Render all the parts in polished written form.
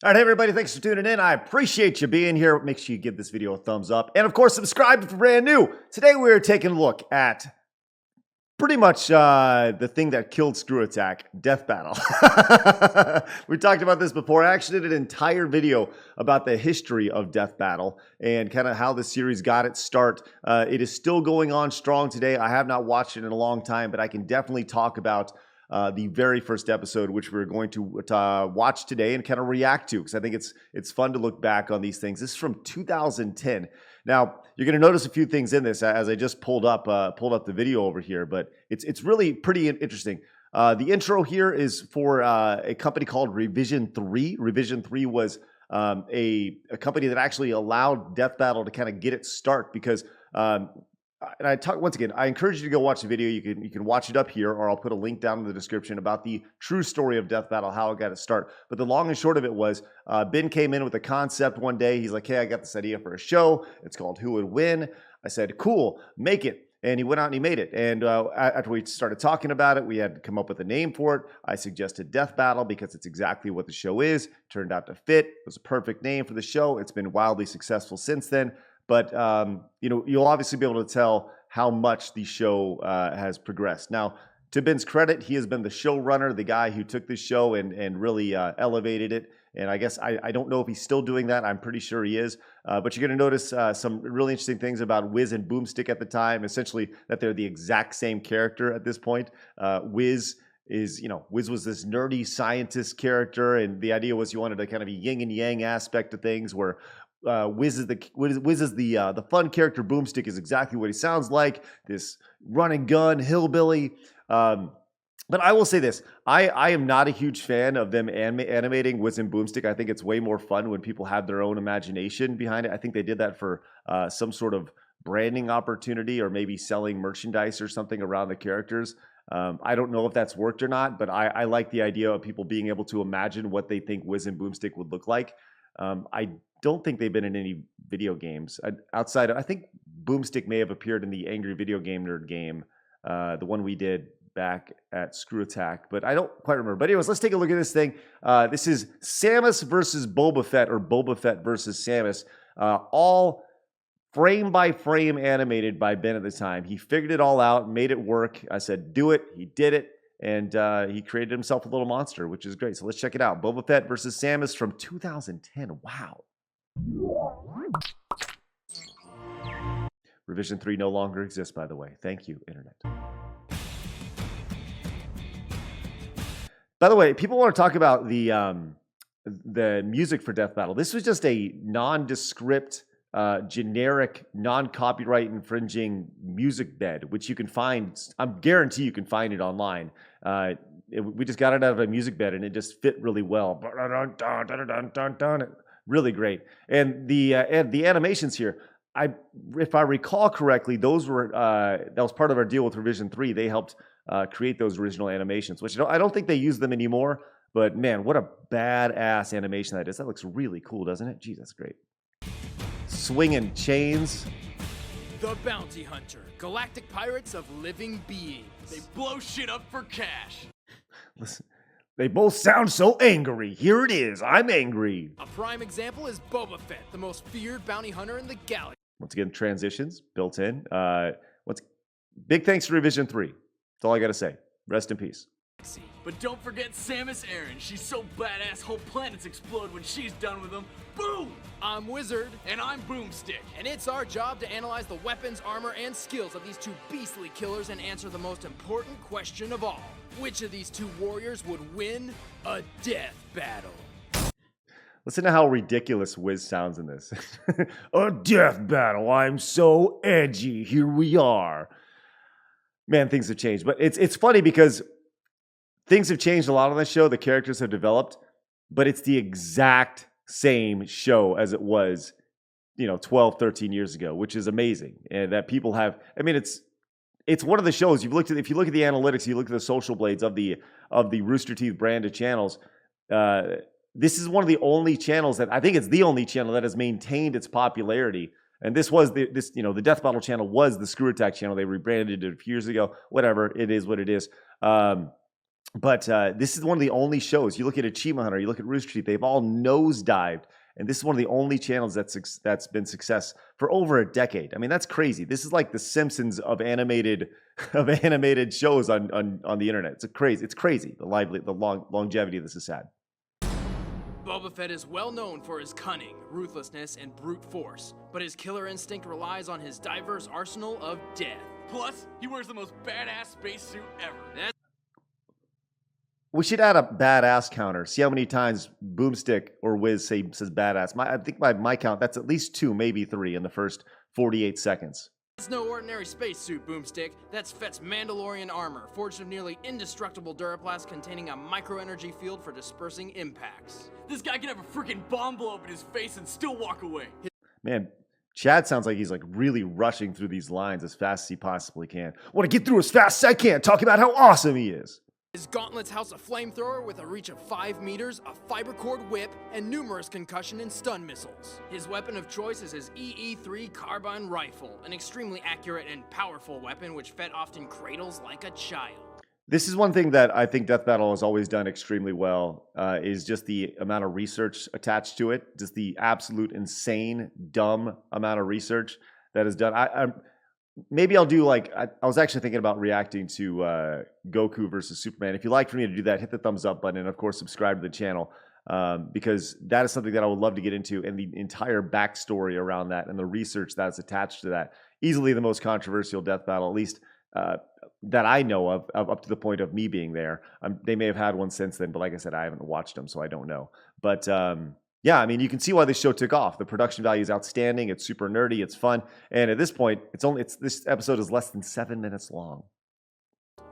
All right, hey everybody, thanks for tuning in. I appreciate you being here. Make sure you give this video a thumbs up. And of course, subscribe if you're brand new. Today we're taking a look at pretty much the thing that killed Screw Attack, Death Battle. We talked about this before. I actually did an entire video about the history of Death Battle and kind of how the series got its start. It is still going on strong today. I have not watched it in a long time, but I can definitely talk about the very first episode, which we're going to watch today and kind of react to, because I think it's fun to look back on these things. This is from 2010. Now, you're going to notice a few things in this as I just pulled up the video over here, but it's really pretty interesting. The intro here is for a company called Revision 3. Revision 3 was a company that actually allowed Death Battle to kind of get its start because and I talk once again, I encourage you to go watch the video. You can watch it up here, or I'll put a link down in the description about the true story of Death Battle, how it got its start. But the long and short of it was, Ben came in with a concept one day. He's like, hey, I got this idea for a show. It's called Who Would Win? I said, cool, make it. And he went out and he made it. And after we started talking about it, we had to come up with a name for it. I suggested Death Battle because it's exactly what the show is. Turned out to fit. It was a perfect name for the show. It's been wildly successful since then. But you'll obviously be able to tell how much the show has progressed. Now, to Ben's credit, he has been the showrunner, the guy who took this show and really elevated it. And I guess I don't know if he's still doing that. I'm pretty sure he is. But you're going to notice some really interesting things about Wiz and Boomstick at the time. Essentially, that they're the exact same character at this point. Wiz was this nerdy scientist character, and the idea was you wanted a kind of a yin and yang aspect of things where Wiz is the fun character. Boomstick is exactly what he sounds like, this run and gun hillbilly. But I will say this, I am not a huge fan of them animating Wiz and Boomstick. I think it's way more fun when people have their own imagination behind it. I think they did that for some sort of branding opportunity or maybe selling merchandise or something around the characters. I don't know if that's worked or not, but I like the idea of people being able to imagine what they think Wiz and Boomstick would look like. I don't think they've been in any video games outside. I think Boomstick may have appeared in the Angry Video Game Nerd game, the one we did back at Screw Attack, but I don't quite remember. But anyways, let's take a look at this thing. This is Samus versus Boba Fett, or Boba Fett versus Samus, all frame by frame animated by Ben at the time. He figured it all out, made it work. I said, do it. He did it. And he created himself a little monster, which is great. So let's check it out. Boba Fett versus Samus from 2010. Wow. Revision 3 no longer exists, by the way. Thank you, Internet. By the way, people want to talk about the music for Death Battle. This was just a nondescript, generic, non-copyright infringing music bed, which you can find. I guarantee you can find it online. We just got it out of a music bed, and it just fit really well. Really great. And the animations here, if I recall correctly, that was part of our deal with Revision 3. They helped create those original animations, which I don't think they use them anymore. But man, what a badass animation that is. That looks really cool, doesn't it? Geez, that's great. Swinging chains. The Bounty Hunter, galactic pirates of living beings. They blow shit up for cash. Listen, they both sound so angry. Here it is. I'm angry. A prime example is Boba Fett, the most feared bounty hunter in the galaxy. Once again, transitions built in. Big thanks to Revision 3. That's all I got to say. Rest in peace. But don't forget Samus Aran. She's so badass, whole planets explode when she's done with them. Boom! I'm Wizard. And I'm Boomstick. And it's our job to analyze the weapons, armor, and skills of these two beastly killers and answer the most important question of all. Which of these two warriors would win a death battle? Listen to how ridiculous Wiz sounds in this. A death battle. I'm so edgy. Here we are. Man, things have changed. But it's funny because things have changed a lot on this show. The characters have developed, but it's the exact same show as it was, 12, 13 years ago, which is amazing. And that people have, it's one of the shows if you look at the analytics, you look at the social blades of the Rooster Teeth branded channels, this is one of the only channels that I think it's the only channel that has maintained its popularity. And this was the Death Battle channel was the Screw Attack channel. They rebranded it a few years ago. Whatever, it is what it is. But this is one of the only shows. You look at Achievement Hunter, you look at Rooster Teeth, they've all nosedived. And this is one of the only channels that's been success for over a decade. I mean, that's crazy. This is like the Simpsons of animated shows on the internet. It's crazy. The longevity of this is sad. Boba Fett is well known for his cunning, ruthlessness, and brute force, but his killer instinct relies on his diverse arsenal of death. Plus, he wears the most badass spacesuit ever. We should add a badass counter. See how many times Boomstick or Wiz says badass. I think by my count, that's at least 2, maybe 3 in the first 48 seconds. It's no ordinary spacesuit, Boomstick. That's Fett's Mandalorian armor, forged of nearly indestructible duraplast containing a microenergy field for dispersing impacts. This guy can have a freaking bomb blow up in his face and still walk away. Man, Chad sounds like he's like really rushing through these lines as fast as he possibly can. Want to get through as fast as I can, talking about how awesome he is. His gauntlets house a flamethrower with a reach of 5 meters, a fiber cord whip, and numerous concussion and stun missiles. His weapon of choice is his EE-3 carbine rifle, an extremely accurate and powerful weapon which Fett often cradles like a child. This is one thing that I think Death Battle has always done extremely well, is just the amount of research attached to it, just the absolute insane, dumb amount of research that is done. Maybe I'll do like, I was actually thinking about reacting to Goku versus Superman. If you'd like for me to do that, hit the thumbs up button and of course subscribe to the channel because that is something that I would love to get into, and the entire backstory around that and the research that's attached to that. Easily the most controversial death battle, at least that I know of up to the point of me being there. They may have had one since then, but like I said, I haven't watched them, so I don't know. But yeah, I mean, you can see why this show took off. The production value is outstanding. It's super nerdy. It's fun. And at this point, this episode is less than 7 minutes long.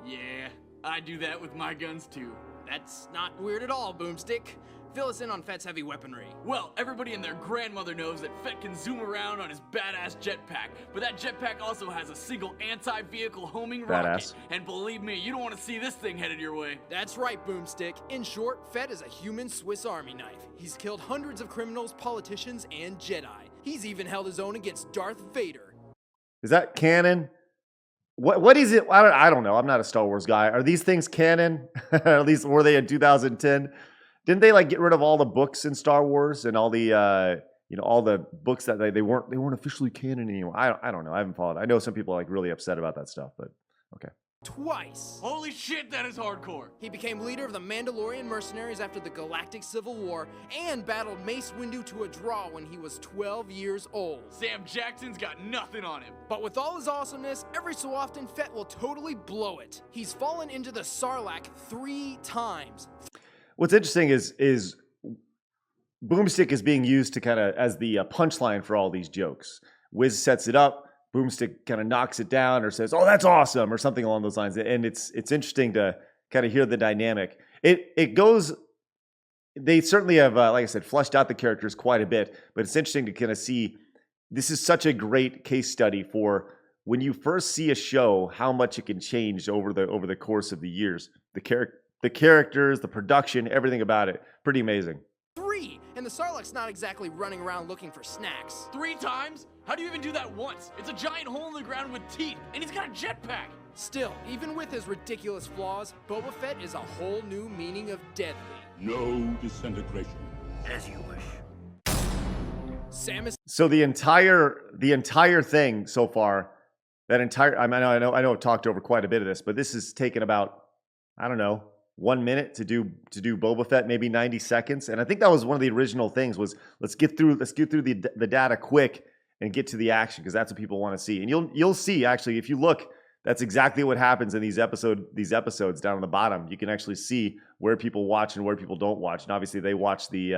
Yeah, I do that with my guns too. That's not weird at all, Boomstick. Fill us in on Fett's heavy weaponry. Well, everybody and their grandmother knows that Fett can zoom around on his badass jetpack, but that jetpack also has a single anti-vehicle homing rocket. And believe me, you don't want to see this thing headed your way. That's right, Boomstick. In short, Fett is a human Swiss Army knife. He's killed hundreds of criminals, politicians, and Jedi. He's even held his own against Darth Vader. Is that canon? What is it? I don't know. I'm not a Star Wars guy. Are these things canon? At least were they in 2010? Didn't they like get rid of all the books in Star Wars and all the all the books that they weren't officially canon anymore? I don't know. I haven't followed. I know some people are like really upset about that stuff, but okay. Twice. Holy shit, that is hardcore. He became leader of the Mandalorian mercenaries after the Galactic Civil War and battled Mace Windu to a draw when he was 12 years old. Sam Jackson's got nothing on him. But with all his awesomeness, every so often Fett will totally blow it. He's fallen into the Sarlacc 3 times. What's interesting is Boomstick is being used to kind of as the punchline for all these jokes. Wiz sets it up, Boomstick kind of knocks it down or says, "Oh, that's awesome," or something along those lines. And it's interesting to kind of hear the dynamic. It goes. They certainly have, like I said, fleshed out the characters quite a bit. But it's interesting to kind of see. This is such a great case study for when you first see a show, how much it can change over the course of the years. The characters, the production, everything about it. Pretty amazing. 3, and the Sarlacc's not exactly running around looking for snacks. 3 times? How do you even do that once? It's a giant hole in the ground with teeth, and he's got a jetpack. Still, even with his ridiculous flaws, Boba Fett is a whole new meaning of deadly. No disintegration. As you wish. Samus. So the entire thing so far, I know I've talked over quite a bit of this, but this has taken about, I don't know, 1 minute to do Boba Fett, maybe 90 seconds. And I think that was one of the original things was let's get through the data quick and get to the action, because that's what people want to see. And you'll see, actually, if you look, that's exactly what happens in these episodes down on the bottom. You can actually see where people watch and where people don't watch. And obviously they watch they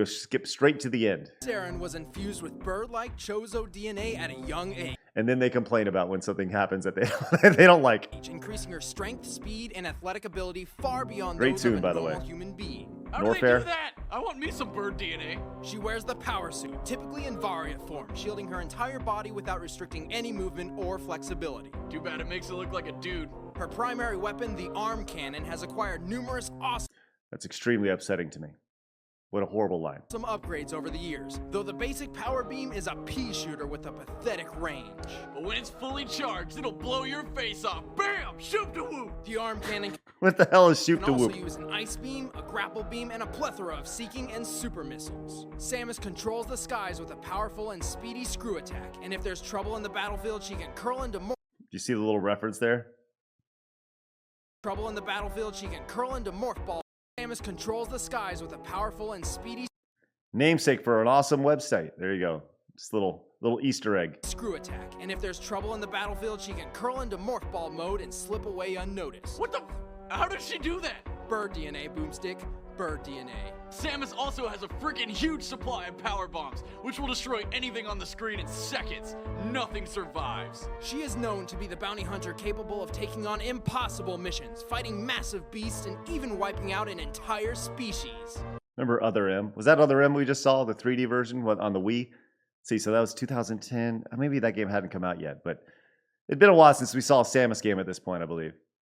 skip straight to the end. Saren was infused with bird-like Chozo DNA at a young age. And then they complain about when something happens that they don't like. Increasing her strength, speed, and athletic ability far beyond Great those tune, of a by the normal way. human being. How do they do that? I want me some bird DNA. She wears the power suit, typically in Variant form, shielding her entire body without restricting any movement or flexibility. Too bad it makes it look like a dude. Her primary weapon, the arm cannon, has acquired numerous awesome... That's extremely upsetting to me. What a horrible line. Some upgrades over the years, though the basic power beam is a pea shooter with a pathetic range. But when it's fully charged, it'll blow your face off. Bam! Shoot to whoop! The arm cannon What the hell is shoot can to also whoop? use an ice beam, a grapple beam, and a plethora of seeking and super missiles. Samus controls the skies with a powerful and speedy screw attack, and if there's trouble in the battlefield, she can curl into Do you see the little reference there? morph ball. Samus controls the skies with a powerful and speedy Namesake for an awesome website. There you go. Just little Easter egg. screw attack, and if there's trouble in the battlefield, she can curl into morph ball mode and slip away unnoticed. What the? How does she do that? Bird DNA, Boomstick. Bird DNA. Samus also has a freaking huge supply of power bombs, which will destroy anything on the screen in seconds. Nothing survives. She is known to be the bounty hunter capable of taking on impossible missions, fighting massive beasts, and even wiping out an entire species. Remember Other M? Was that Other M we just saw, the 3D version on the Wii? See, so that was 2010. Maybe that game hadn't come out yet, but it'd been a while since we saw a Samus game at this point, I believe.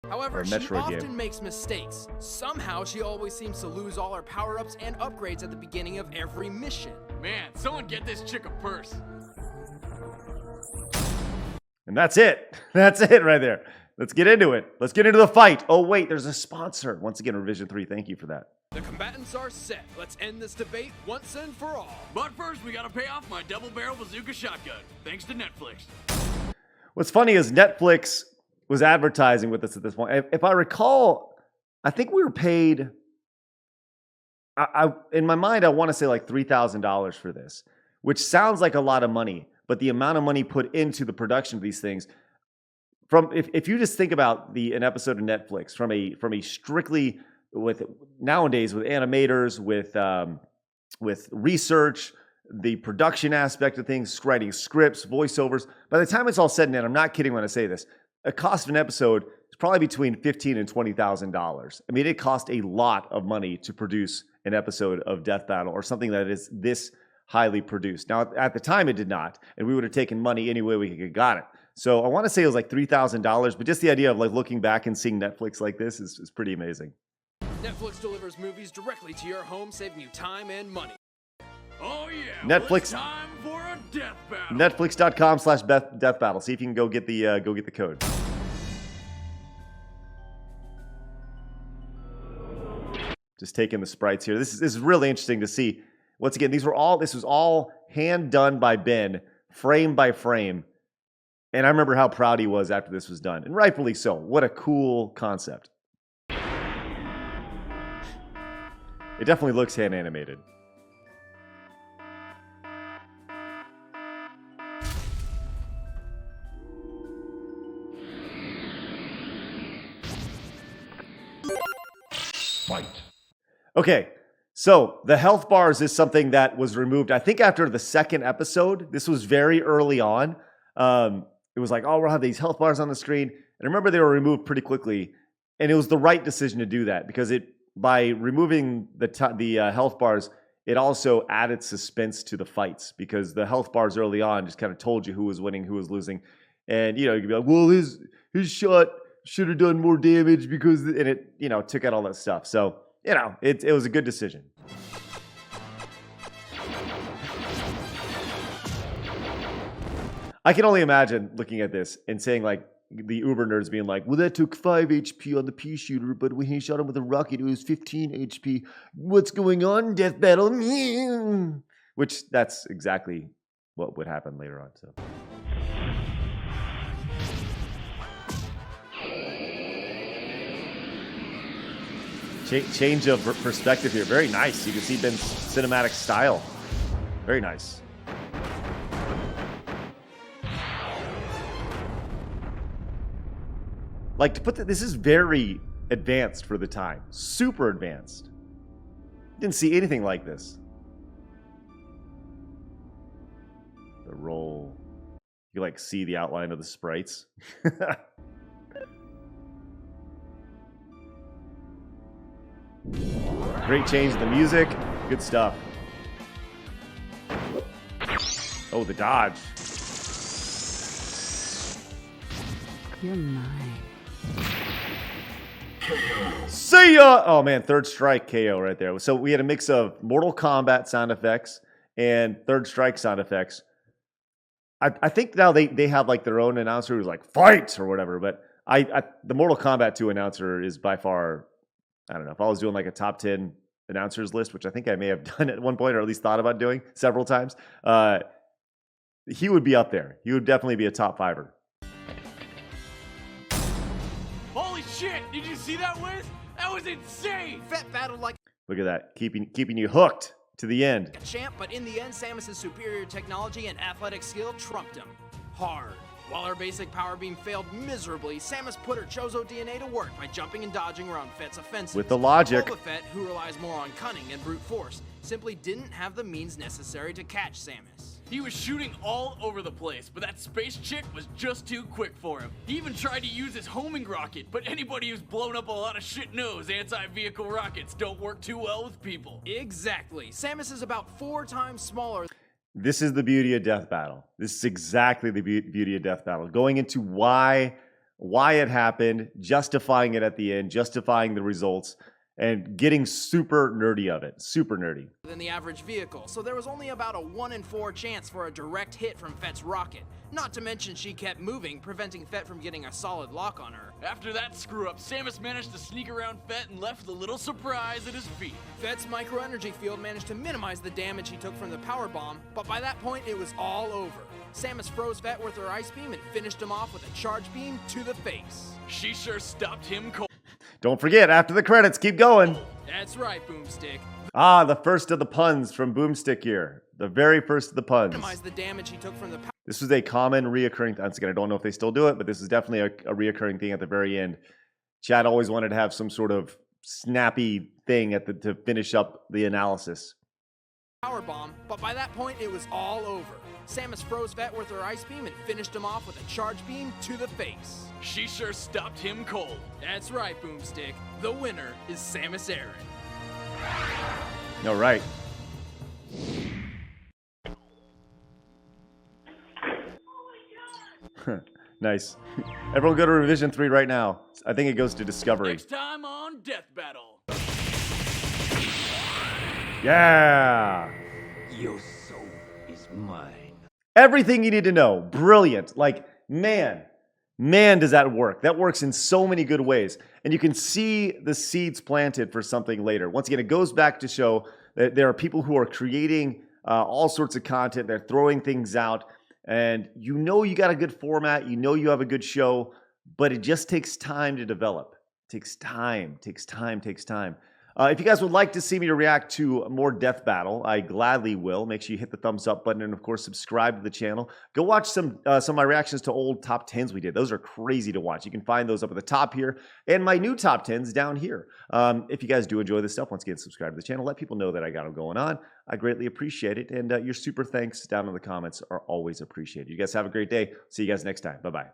However, she Metroid often game. makes mistakes. Somehow, she always seems to lose all her power-ups and upgrades at the beginning of every mission. Man, someone get this chick a purse. And that's it. That's it right there. Let's get into it. Let's get into the fight. Oh, wait, there's a sponsor. Once again, Revision 3, thank you for that. The combatants are set. Let's end this debate once and for all. But first, we gotta pay off my double-barrel bazooka shotgun, thanks to Netflix. What's funny is Netflix was advertising with us at this point. If I recall, I think we were paid, in my mind, I want to say like $3,000 for this, which sounds like a lot of money, but the amount of money put into the production of these things, if you just think about an episode of Netflix from a strictly with nowadays with animators, with research, the production aspect of things, writing scripts, voiceovers, by the time it's all said and done, I'm not kidding when I say this, a cost of an episode is probably between $15,000 and $20,000. I mean, it cost a lot of money to produce an episode of Death Battle or something that is this highly produced. Now, at the time, it did not, and we would have taken money any way we could have got it. So I want to say it was like $3,000, but just the idea of like looking back and seeing Netflix like this is pretty amazing. Netflix delivers movies directly to your home, saving you time and money. Oh yeah, Netflix. well, it's time for a death battle. Netflix.com/death battle. See if you can go get the code. Just taking the sprites here. This is really interesting to see. Once again, this was all hand done by Ben, frame by frame. And I remember how proud he was after this was done. And rightfully so. What a cool concept. It definitely looks hand animated. Fight. Okay, so the health bars is something that was removed, I think, after the second episode. This was very early on. It was like, oh, we'll have these health bars on the screen. And I remember they were removed pretty quickly. And it was the right decision to do that because by removing the health bars, it also added suspense to the fights because the health bars early on just kind of told you who was winning, who was losing. And, you could be like, well, his shot should have done more damage because, and it, took out all that stuff. So, it was a good decision. I can only imagine looking at this and saying like the uber nerds being like, well, that took 5 HP on the pea shooter, but when he shot him with a rocket, it was 15 HP. What's going on, Death Battle? Which that's exactly what would happen later on. So. Change of perspective here. Very nice. You can see Ben's cinematic style. Very nice. Like, to put this is very advanced for the time. Super advanced. Didn't see anything like this. The roll. You like see the outline of the sprites. Great change in the music. Good stuff. Oh, the dodge. You're mine. See ya! Oh man, Third Strike KO right there. So we had a mix of Mortal Kombat sound effects and Third Strike sound effects. I think now they have like their own announcer who's like fight or whatever, but the Mortal Kombat 2 announcer is by far, I don't know, if I was doing like a top 10 announcers list, which I think I may have done at one point or at least thought about doing several times, he would be up there. He would definitely be a top fiver. Holy shit! Did you see that, Wiz? That was insane! Fett battled like Look at that, keeping you hooked to the end. a champ, but in the end, Samus' superior technology and athletic skill trumped him. Hard. While her basic power beam failed miserably, Samus put her Chozo DNA to work by jumping and dodging around Fett's offenses. With the logic. Boba Fett, who relies more on cunning and brute force, simply didn't have the means necessary to catch Samus. He was shooting all over the place, but that space chick was just too quick for him. He even tried to use his homing rocket, but anybody who's blown up a lot of shit knows anti-vehicle rockets don't work too well with people. Exactly. Samus is about 4 times smaller. This is the beauty of Death Battle. This is exactly the beauty of Death Battle. Going into why it happened, justifying it at the end, justifying the results, and getting super nerdy of it. Super nerdy. Than the average vehicle, so there was only about a 1 in 4 chance for a direct hit from Fett's rocket. Not to mention she kept moving, preventing Fett from getting a solid lock on her. After that screw-up, Samus managed to sneak around Fett and left a little surprise at his feet. Fett's micro-energy field managed to minimize the damage he took from the power bomb, but by that point it was all over. Samus froze Fett with her ice beam and finished him off with a charge beam to the face. She sure stopped him cold. Don't forget, after the credits, keep going. That's right, Boomstick. Ah, the first of the puns from Boomstick here. The very first of the puns. Minimize the damage he took from the This was a common reoccurring, once again, I don't know if they still do it, but this is definitely a reoccurring thing at the very end. Chad always wanted to have some sort of snappy thing to finish up the analysis. power bomb, but by that point it was all over. Samus froze Fett with her ice beam and finished him off with a charge beam to the face. She sure stopped him cold. That's right, Boomstick. The winner is Samus Aran. All right. Nice. Everyone go to Revision 3 right now. I think it goes to Discovery. Next time on Death Battle. Yeah! Your soul is mine. Everything you need to know. Brilliant. Like, man, does that work. That works in so many good ways. And you can see the seeds planted for something later. Once again, it goes back to show that there are people who are creating all sorts of content. They're throwing things out. And you know you got a good format. You know you have a good show. But it just takes time to develop. It takes time. If you guys would like to see me react to more Death Battle, I gladly will. Make sure you hit the thumbs up button and, of course, subscribe to the channel. Go watch some of my reactions to old top 10s we did. Those are crazy to watch. You can find those up at the top here and my new top 10s down here. If you guys do enjoy this stuff, once again, subscribe to the channel. Let people know that I got them going on. I greatly appreciate it. And your super thanks down in the comments are always appreciated. You guys have a great day. See you guys next time. Bye-bye.